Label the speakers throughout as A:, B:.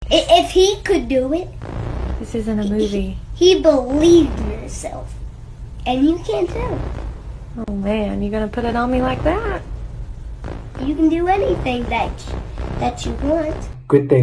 A: If he could do it,
B: This isn't a movie.
A: he believed in himself. And you can't do it.
B: Oh man, you gonna put it on me like that?
A: You can do anything that you want.
C: Good day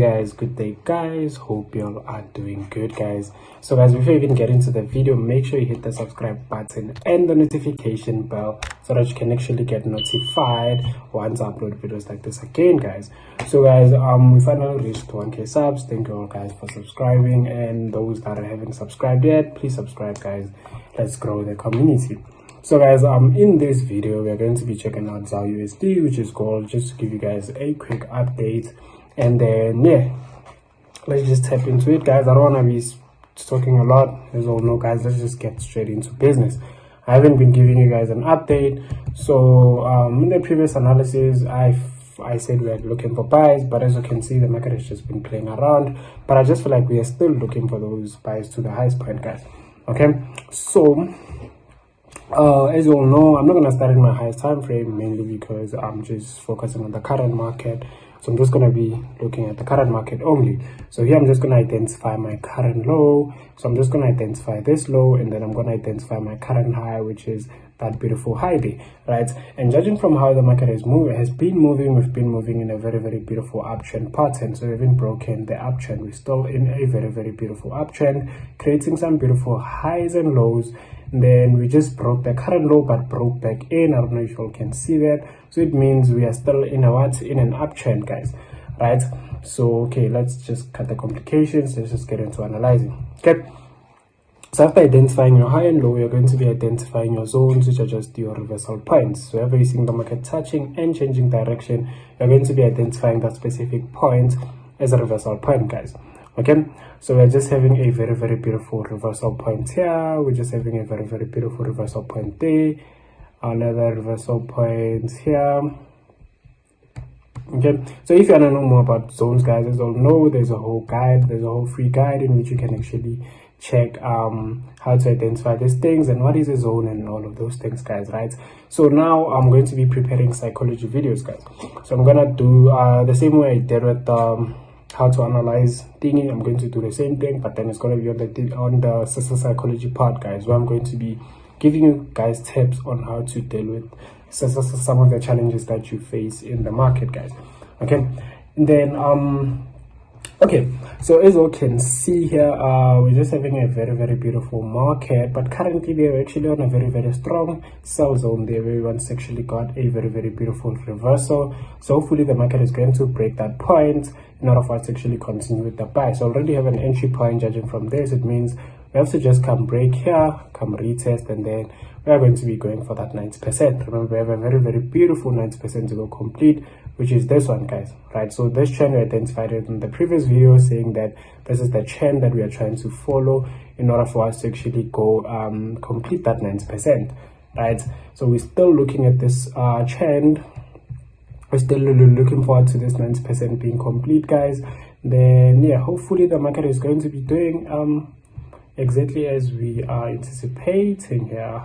C: guys, hope you all are doing good guys. So guys, before you even get into the video, make sure you hit the subscribe button and the notification bell so that you can actually get notified once I upload videos like this again guys. So guys, we finally reached 1k subs. Thank you all guys for subscribing, and those that haven't subscribed yet, please subscribe guys. Let's grow the community. So guys, in this video we are going to be checking out Xauusd, which is called, just to give you guys a quick update. And then yeah, let's just tap into it guys. I don't want to be talking a lot, as all know guys. Let's just get straight into business. I haven't been giving you guys an update. So in the previous analysis I said we are looking for buys, but as you can see the market has just been playing around. But I just feel like we are still looking for those buys to the highest point guys. Okay, so as you all know, I'm not going to start in my highest time frame, mainly because I'm just focusing on the current market. So I'm just going to be looking at the current market only. So here I'm just going to identify my current low. So I'm just going to identify this low, and then I'm going to identify my current high, which is that beautiful high day, right? And judging from how the market has been moving, we've been moving in a very, very beautiful uptrend pattern. So we haven't broken the uptrend. We're still in a very, very beautiful uptrend, creating some beautiful highs and lows. And then we just broke the current low but broke back in. I don't know if you all can see that. So it means we are still in an uptrend guys, right? So okay, let's just cut the complications. Let's just get into analyzing. Okay, so after identifying your high and low, you're going to be identifying your zones, which are just your reversal points. So whenever you see the market touching and changing direction, you're going to be identifying that specific point as a reversal point guys. Okay, so we're just having a very, very beautiful reversal point here. We're just having a very, very beautiful reversal point there. Another reversal point here. Okay, so if you want to know more about zones guys, as you all know, there's a whole free guide in which you can actually check how to identify these things and what is a zone and all of those things guys, right? So now I'm going to be preparing psychology videos guys. So I'm gonna do the same way I did with how to analyze thingy. I'm going to do the same thing, but then it's going to be on the psychology part guys, where I'm going to be giving you guys tips on how to deal with some of the challenges that you face in the market guys. Okay, and then okay, so as you can see here, we're just having a very, very beautiful market, but currently we're actually on a very, very strong sell zone there, where we once actually got a very, very beautiful reversal. So hopefully the market is going to break that point in order for us to actually continue with the buy. So already have an entry point. Judging from this, it means we have to just come break here, come retest, and then we are going to be going for that 90%. Remember, we have a very, very beautiful 90% to go complete, which is this one guys, right? So this trend we identified it in the previous video, saying that this is the trend that we are trying to follow in order for us to actually go complete that 90%, right? So we're still looking at this trend. We're still looking forward to this 90% being complete guys. Then yeah, hopefully the market is going to be doing exactly as we are anticipating here.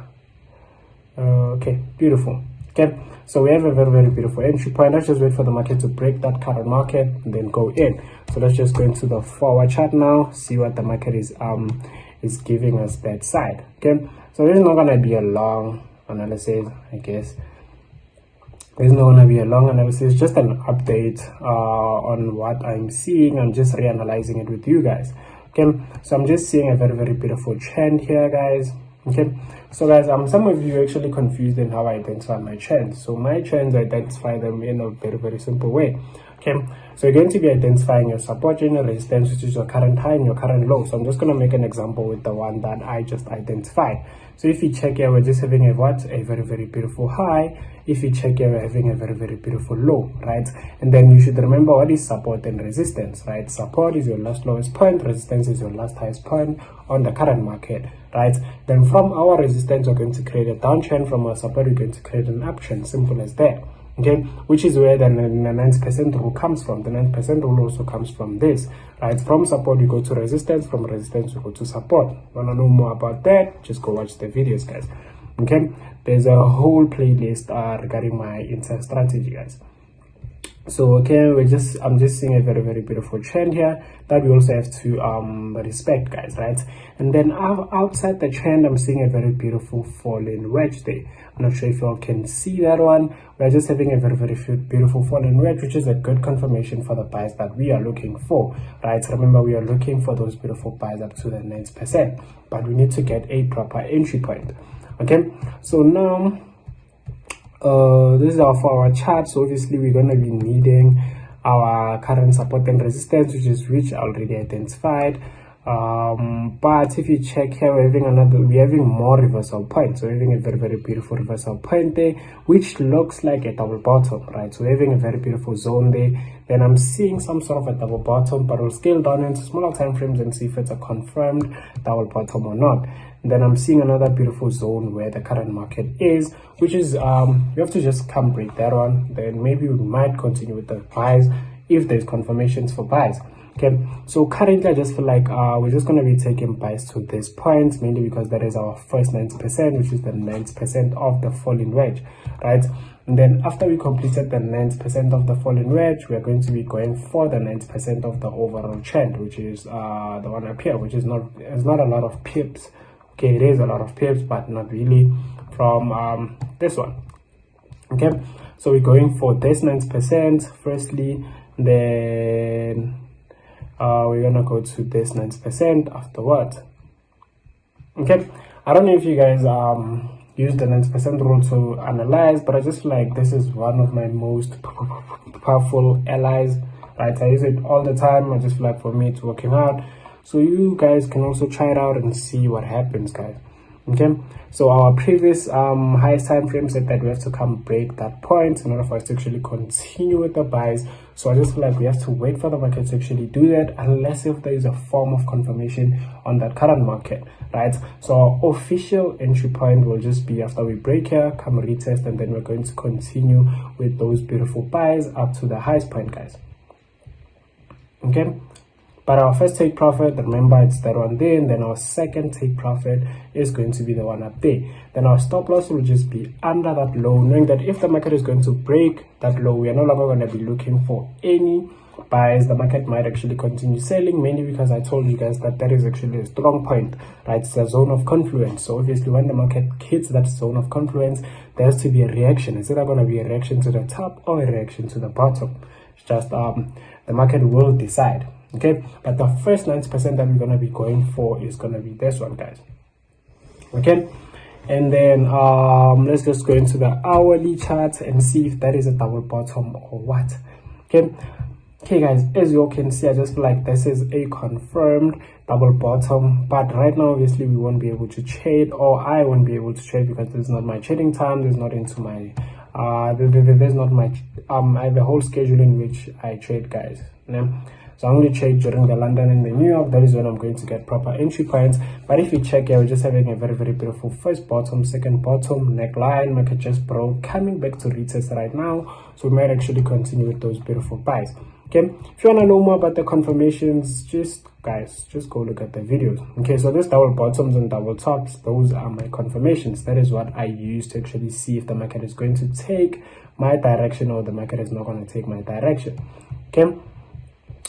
C: Okay, beautiful. Okay, so we have a very, very beautiful entry point. Let's just wait for the market to break that current market and then go in. So let's just go into the forward chart now, see what the market is giving us that side. Okay, so this is not gonna be a long analysis, I guess. There's not gonna be a long analysis, just an update on what I'm seeing. I'm just reanalyzing it with you guys. Okay, so I'm just seeing a very, very beautiful trend here guys. Okay, so guys, some of you are actually confused in how I identify my trends. So my trends, I identify them in a very, very simple way. Okay, so you're going to be identifying your support and your resistance, which is your current high and your current low. So I'm just going to make an example with the one that I just identified. So if you check here, we're just having a very, very beautiful high. If you check here, we're having a very, very beautiful low, right? And then you should remember what is support and resistance, right? Support is your last lowest point, resistance is your last highest point on the current market, right? Then from our resistance, we're going to create a downtrend. From our support, we're going to create an uptrend. Simple as that. Okay, which is where the 90% rule comes from. The 90% rule also comes from this, right? From support we go to resistance, from resistance we go to support. Wanna know more about that? Just go watch the videos guys. Okay, there's a whole playlist regarding my entire strategy guys. So okay, I'm just seeing a very, very beautiful trend here that we also have to respect, guys, right? And then outside the trend, I'm seeing a very beautiful falling wedge there. I'm not sure if you all can see that one. We're just having a very, very beautiful falling wedge, which is a good confirmation for the buys that we are looking for, right? So remember, we are looking for those beautiful buys up to the 9%, but we need to get a proper entry point. Okay, so now this is for our chart. So obviously we're going to be needing our current support and resistance, which I already identified. But if you check here, we're having more reversal points. So we're having a very, very beautiful reversal point there, which looks like a double bottom, right? So we're having a very beautiful zone there. Then I'm seeing some sort of a double bottom, but we'll scale down into smaller time frames and see if it's a confirmed double bottom or not. And then I'm seeing another beautiful zone where the current market is, which is you have to just come break that one. Then maybe we might continue with the buys if there's confirmations for buys. Okay, so currently I just feel like we're just going to be taking buys to this point, mainly because that is our first 90%, which is the 90% of the falling wedge, right? And then after we completed the 90% of the falling wedge, we're going to be going for the 90% of the overall trend, which is the one up here, which is not a lot of pips. Okay, it is a lot of pips, but not really from this one. Okay, so we're going for this 90% firstly, then we're gonna go to this 90% afterwards. Okay, I don't know if you guys use the 90% rule to analyze, but I just feel like this is one of my most powerful allies, right? I use it all the time. I just feel like for me it's working out. So you guys can also try it out and see what happens, guys. Okay, so our previous highest time frame said that we have to come break that point in order for us to actually continue with the buys. So I just feel like we have to wait for the market to actually do that, unless if there is a form of confirmation on that current market, right? So our official entry point will just be after we break here, come retest, and then we're going to continue with those beautiful buys up to the highest point, guys. Okay, but our first take profit, remember, it's that one there, and then our second take profit is going to be the one up there. Then our stop loss will just be under that low, knowing that if the market is going to break that low, we are no longer going to be looking for any buys. The market might actually continue selling, mainly because I told you guys that that is actually a strong point, right? It's a zone of confluence. So obviously when the market hits that zone of confluence, there has to be a reaction. It's either going to be a reaction to the top or a reaction to the bottom. It's just the market will decide. Okay, but the first 90% that we're going to be going for is going to be this one, guys. Okay, and then let's just go into the hourly chart and see if that is a double bottom or what. Okay guys, as you all can see, I just feel like this is a confirmed double bottom, but right now obviously we won't be able to trade, or I won't be able to trade, because this is not my trading time. There's not into my there's not my I have a whole schedule in which I trade, guys. So I only trade during the London and the New York. That is when I'm going to get proper entry points. But if you check here, we're just having a very, very beautiful first bottom, second bottom, neckline. Market just broke, coming back to retest right now. So we might actually continue with those beautiful buys. Okay, if you want to know more about the confirmations, just go look at the videos. Okay, so this double bottoms and double tops, those are my confirmations. That is what I use to actually see if the market is going to take my direction or the market is not going to take my direction. Okay,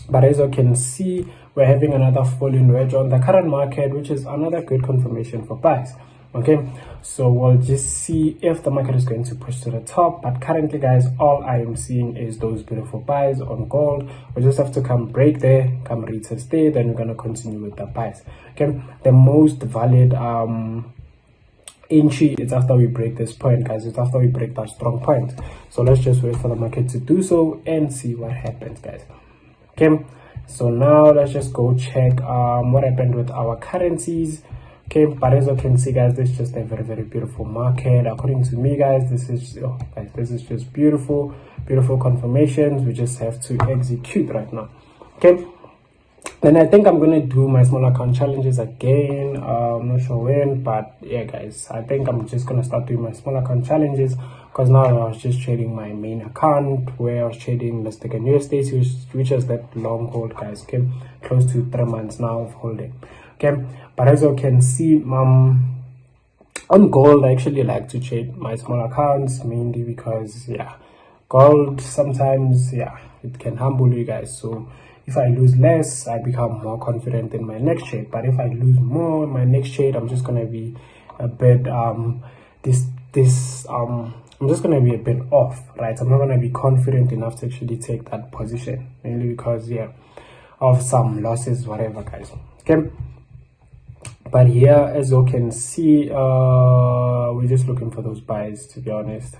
C: but as you can see, we're having another falling wedge on the current market, which is another good confirmation for buys. Okay, so we'll just see if the market is going to push to the top. But currently, guys, all I am seeing is those beautiful buys on gold. We just have to come break there, come retest there, then we're going to continue with the buys. Okay, the most valid entry is after we break this point, guys. It's after we break that strong point. So let's just wait for the market to do so and see what happens, guys. Okay, so now let's just go check what happened with our currencies. Okay, but as you can see, guys, this is just a very, very beautiful market. According to me, guys, this is just beautiful confirmations. We just have to execute right now. Okay, then I think I'm gonna do my small account challenges again. I'm not sure when, but yeah, guys, I think I'm just gonna start doing my small account challenges, because now I was just trading my main account where I was trading, let's take a USD, which is that long hold, guys. Okay, close to 3 months now of holding. Okay, but as you can see, on gold, I actually like to trade my small accounts, mainly because, yeah, gold sometimes, yeah, it can humble you guys. So if I lose less, I become more confident in my next trade. But if I lose more in my next trade, I'm just gonna be a bit I'm just gonna be a bit off, right? I'm not gonna be confident enough to actually take that position, mainly because, yeah, of some losses, whatever, guys. Okay. But here, as you can see, we're just looking for those buys, to be honest.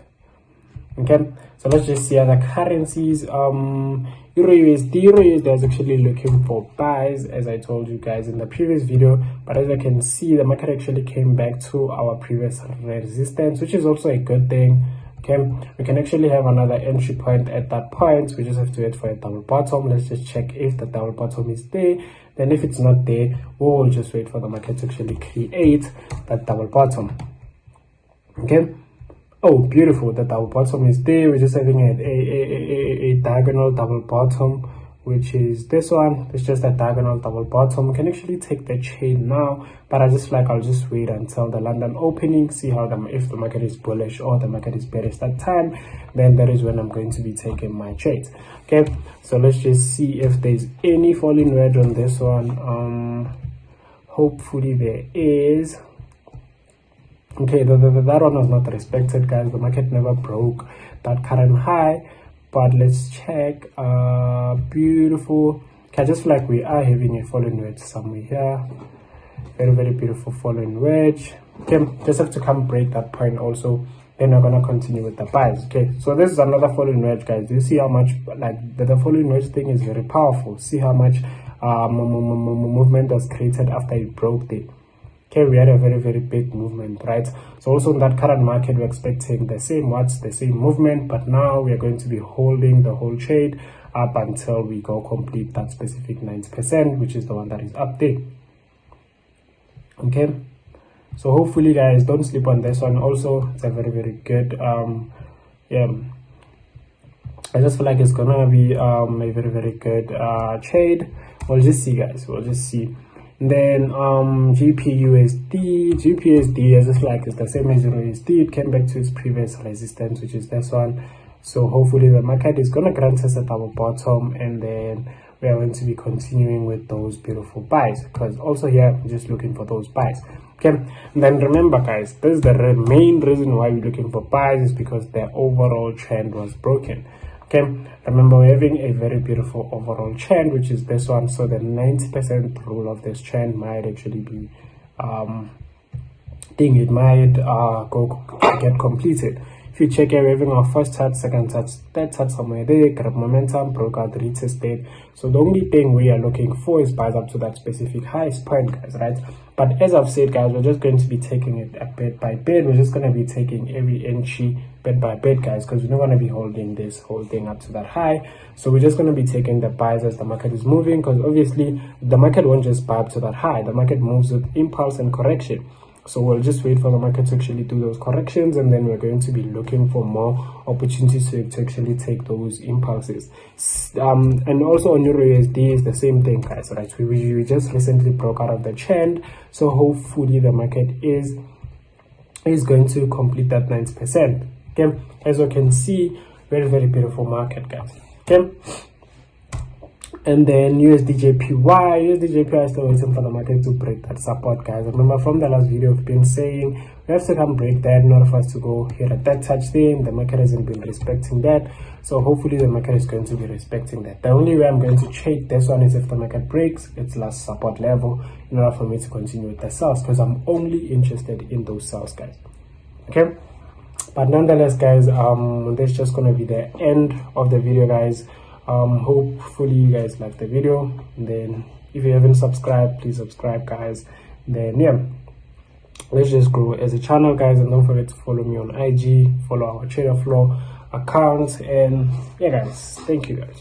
C: Okay, so let's just see other currencies. Eurusd is actually looking for buys, as I told you guys in the previous video. But as you can see, the market actually came back to our previous resistance, which is also a good thing. Okay, we can actually have another entry point at that point. We just have to wait for a double bottom. Let's just check if the double bottom is there. Then if it's not there, we'll just wait for the market to actually create that double bottom. Okay. Oh, beautiful. The double bottom is there. We're just having a diagonal double bottom, which is this one. It's just a diagonal double bottom. We can actually take the chain now, but I just feel like I'll just wait until the London opening, see how if the market is bullish or the market is bearish that time. Then that is when I'm going to be taking my trades. Okay, so let's just see if there's any falling wedge on this one. Hopefully there is. Okay, that one was not respected, guys. The market never broke that current high, but let's check. Beautiful. Okay, I just feel like we are having a falling wedge somewhere here. Very, very beautiful falling wedge. Okay, just have to come break that point also. Then we're gonna continue with the buys. Okay, so this is another falling wedge, guys. You see how much, like, the falling wedge thing is very powerful. See how much movement was created after it broke the. Okay, we had a very, very big movement, right? So also in that current market, we're expecting the same movement, but now we are going to be holding the whole trade up until we go complete that specific 90%, which is the one that is up there. Okay, so hopefully, guys, don't sleep on this one. Also, it's a very, very good yeah, I just feel like it's gonna be a very, very good trade. We'll just see, guys. We'll just see. Then Gbpusd, I just like it's the same as Eurusd. It came back to its previous resistance, which is this one. So hopefully the market is gonna grant us a double bottom, and then we are going to be continuing with those beautiful buys, because also here I'm just looking for those buys. Okay, and then remember, guys, this is the main reason why we're looking for buys, is because the overall trend was broken. Okay, remember, we're having a very beautiful overall trend, which is this one. So the 90% rule of this trend might actually be it might get completed. If you check here, we're having our first touch, second touch, third touch somewhere there, grab momentum, broke out, retested. So the only thing we are looking for is buys up to that specific highest point, guys, right? But as I've said, guys, we're just going to be taking it a bit by bit. We're just going to be taking every entry bit by bit, guys, because we're not going to be holding this whole thing up to that high. So we're just going to be taking the buys as the market is moving, because obviously the market won't just buy up to that high. The market moves with impulse and correction. So we'll just wait for the market to actually do those corrections, and then we're going to be looking for more opportunities to actually take those impulses. And also on Eurusd is the same thing, guys, right? We just recently broke out of the trend, so hopefully the market is going to complete that 90%. Okay, as you can see, very, very beautiful market, guys. Okay. And then Usdjpy is still waiting for the market to break that support, guys. Remember from the last video, I've been saying we have to come break that in order for us to go here at that touch thing. The market hasn't been respecting that, so hopefully the market is going to be respecting that. The only way I'm going to trade this one is if the market breaks its last support level in order for me to continue with the sells, because I'm only interested in those sells, guys. Okay, but nonetheless, guys, this is just gonna be the end of the video, guys. Hopefully you guys like the video. And then if you haven't subscribed, please subscribe, guys. Then yeah, let's just grow as a channel, guys. And don't forget to follow me on IG, follow our Trader Flow account. And yeah, guys, thank you, guys.